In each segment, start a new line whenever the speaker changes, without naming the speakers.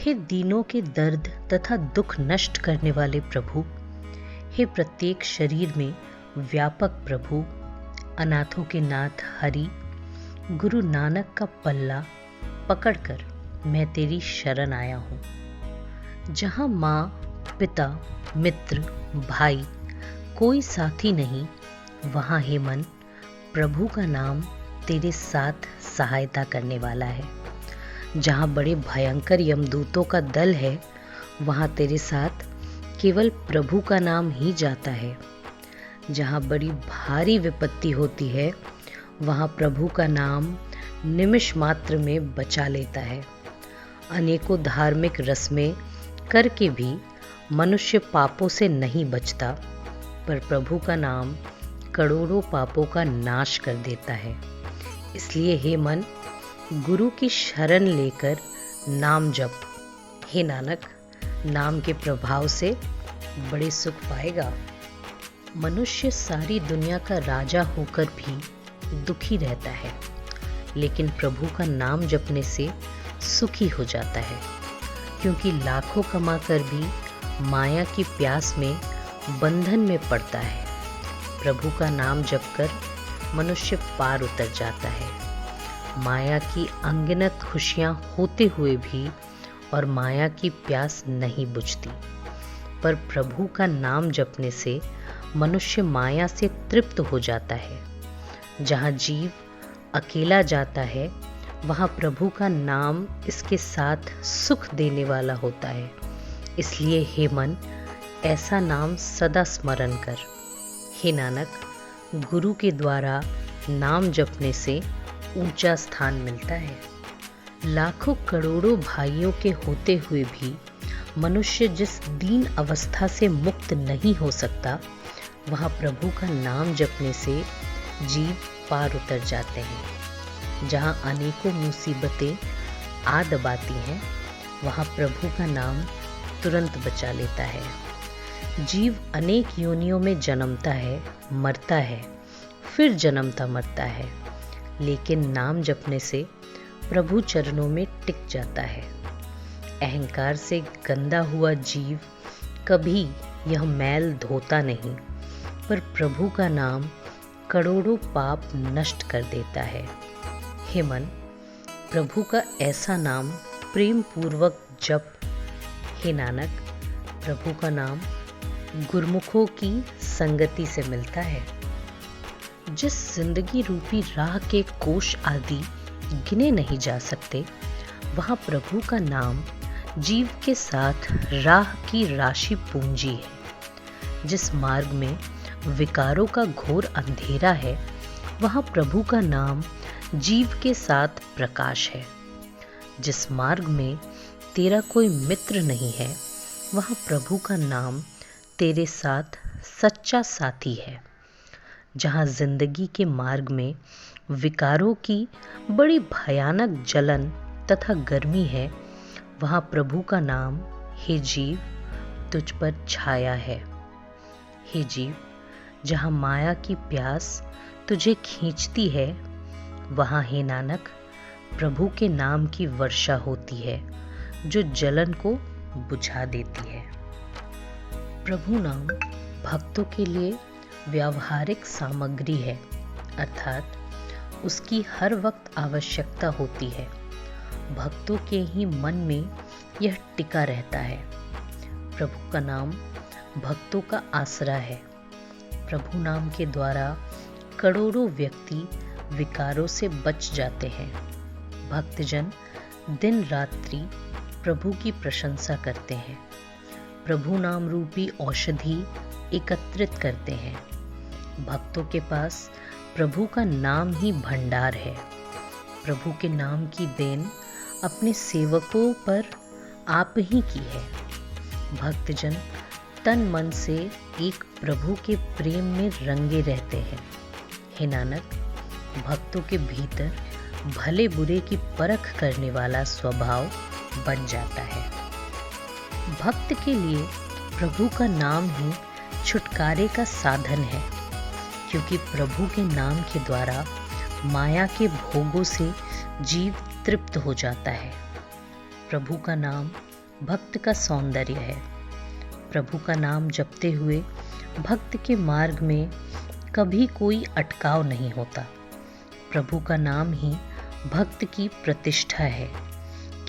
हे दीनों के दर्द तथा दुख नष्ट करने वाले प्रभु, हे प्रत्येक शरीर में व्यापक प्रभु, अनाथों के नाथ हरि, गुरु नानक का पल्ला पकड़कर मैं तेरी शरण आया हूँ। जहाँ माँ, पिता, मित्र, भाई कोई साथी नहीं, वहाँ हे मन प्रभु का नाम तेरे साथ सहायता करने वाला है। जहाँ बड़े भयंकर यमदूतों का दल है, वहाँ तेरे साथ केवल प्रभु का नाम ही जाता है। जहाँ बड़ी भारी विपत्ति होती है, वहाँ प्रभु का नाम निमिष मात्र में बचा लेता है। अनेकों धार्मिक रस्में करके भी मनुष्य पापों से नहीं बचता, पर प्रभु का नाम करोड़ों पापों का नाश कर देता है। इसलिए हे मन, गुरु की शरण लेकर नाम जप। हे नानक, नाम के प्रभाव से बड़े सुख पाएगा। मनुष्य सारी दुनिया का राजा होकर भी दुखी रहता है, लेकिन प्रभु का नाम जपने से सुखी हो जाता है, क्योंकि लाखों कमाकर भी माया की प्यास में बंधन में पड़ता है। प्रभु का नाम जपकर मनुष्य पार उतर जाता है। माया की अनगिनत खुशियां होते हुए भी और माया की प्यास नहीं बुझती, पर प्रभु का नाम जपने से मनुष्य माया से तृप्त हो जाता है। जहाँ जीव अकेला जाता है, वहाँ प्रभु का नाम इसके साथ सुख देने वाला होता है। इसलिए हे मन, ऐसा नाम सदा स्मरण कर। हे नानक, गुरु के द्वारा नाम जपने से ऊंचा स्थान मिलता है। लाखों करोड़ों भाइयों के होते हुए भी मनुष्य जिस दीन अवस्था से मुक्त नहीं हो सकता, वहाँ प्रभु का नाम जपने से जीव पार उतर जाते हैं। जहाँ अनेकों मुसीबतें आ दबाती हैं, वहाँ प्रभु का नाम तुरंत बचा लेता है। जीव अनेक योनियों में जन्मता है, मरता है, फिर जन्मता मरता है, लेकिन नाम जपने से प्रभु चरणों में टिक जाता है। अहंकार से गंदा हुआ जीव कभी यह मैल धोता नहीं, पर प्रभु का नाम करोड़ों पाप नष्ट कर देता है। हे मन, प्रभु का ऐसा नाम प्रेम पूर्वक जप। हे नानक, प्रभु का नाम गुरमुखों की संगति से मिलता है। जिस जिंदगी रूपी राह के कोश आदि गिने नहीं जा सकते, वहाँ प्रभु का नाम जीव के साथ राह की राशि पूंजी है। जिस मार्ग में विकारों का घोर अंधेरा है, वहाँ प्रभु का नाम जीव के साथ प्रकाश है। जिस मार्ग में तेरा कोई मित्र नहीं है, वहाँ प्रभु का नाम तेरे साथ सच्चा साथी है। जहाँ जिंदगी के मार्ग में विकारों की बड़ी भयानक जलन तथा गर्मी है, वहाँ प्रभु का नाम हे जीव तुझ पर छाया है। हे जीव, जहाँ माया की प्यास तुझे खींचती है, वहाँ हे नानक प्रभु के नाम की वर्षा होती है, जो जलन को बुझा देती है। प्रभु नाम भक्तों के लिए व्यावहारिक सामग्री है, अर्थात उसकी हर वक्त आवश्यकता होती है। भक्तों के ही मन में यह टिका रहता है। प्रभु का नाम भक्तों का आसरा है। प्रभु नाम के द्वारा करोड़ों व्यक्ति विकारों से बच जाते हैं। भक्तजन दिन रात्रि प्रभु की प्रशंसा करते हैं। प्रभु नाम रूपी औषधि एकत्रित करते हैं। भक्तों के पास प्रभु का नाम ही भंडार है। प्रभु के नाम की देन अपने सेवकों पर आप ही की है। भक्तजन तन मन से एक प्रभु के प्रेम में रंगे रहते हैं। हे नानक, भक्तों के भीतर भले बुरे की परख करने वाला स्वभाव बन जाता है। भक्त के लिए प्रभु का नाम ही छुटकारे का साधन है, क्योंकि प्रभु के नाम के द्वारा माया के भोगों से जीव तृप्त हो जाता है। प्रभु का नाम भक्त का सौंदर्य है। प्रभु का नाम जपते हुए भक्त के मार्ग में कभी कोई अटकाव नहीं होता। प्रभु का नाम ही भक्त की प्रतिष्ठा है,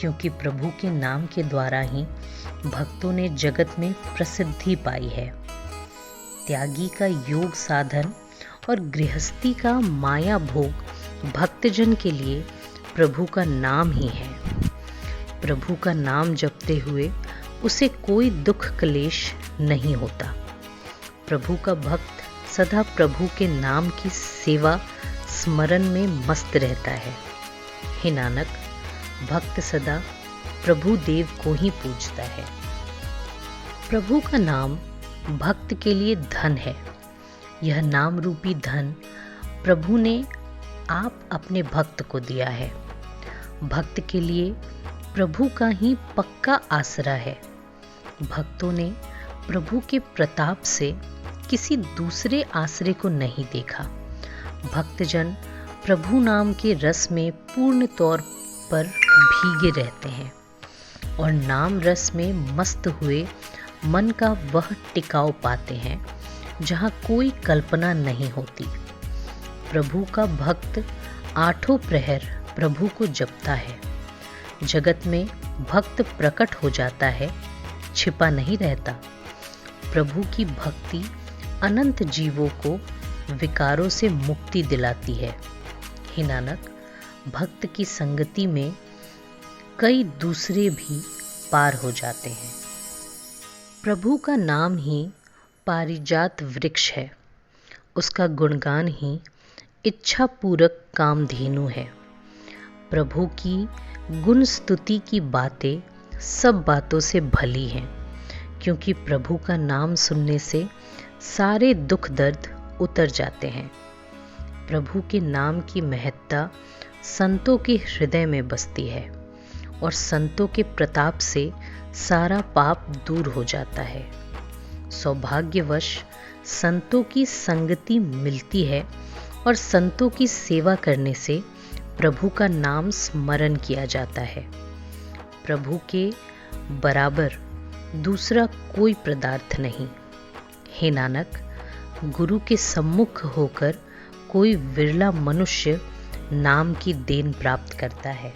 क्योंकि प्रभु के नाम के द्वारा ही भक्तों ने जगत में प्रसिद्धि पाई है। त्यागी का योग साधन और गृहस्थी का माया भोग भक्तजन के लिए प्रभु का नाम ही है। प्रभु का नाम जपते हुए उसे कोई दुख क्लेश नहीं होता। प्रभु का भक्त सदा प्रभु के नाम की सेवा स्मरण में मस्त रहता है। हे नानक, भक्त सदा प्रभु देव को ही पूजता है। प्रभु का नाम भक्त के लिए धन है। यह नाम रूपी धन प्रभु ने आप अपने भक्त को दिया है। भक्त के लिए प्रभु का ही पक्का आसरा है। भक्तों ने प्रभु के प्रताप से किसी दूसरे आसरे को नहीं देखा। भक्तजन प्रभु नाम के रस में पूर्ण तौर पर भीगे रहते हैं और नाम रस में मस्त हुए मन का वह टिकाव पाते हैं जहाँ कोई कल्पना नहीं होती। प्रभु का भक्त आठों प्रहर प्रभु को जपता है। जगत में भक्त प्रकट हो जाता है, छिपा नहीं रहता। प्रभु की भक्ति अनंत जीवों को विकारों से मुक्ति दिलाती है। हे नानक, भक्त की संगति में कई दूसरे भी पार हो जाते हैं। प्रभु का नाम ही पारिजात वृक्ष है। उसका गुणगान ही इच्छा पूरक कामधेनु है। प्रभु की गुण स्तुति की बातें सब बातों से भली हैं, क्योंकि प्रभु का नाम सुनने से सारे दुख दर्द उतर जाते हैं। प्रभु के नाम की महत्ता संतों के हृदय में बसती है और संतों के प्रताप से सारा पाप दूर हो जाता है। सौभाग्यवश संतों की संगति मिलती है और संतों की सेवा करने से प्रभु का नाम स्मरण किया जाता है। प्रभु के बराबर दूसरा कोई पदार्थ नहीं। हे नानक, गुरु के सम्मुख होकर कोई विरला मनुष्य नाम की देन प्राप्त करता है।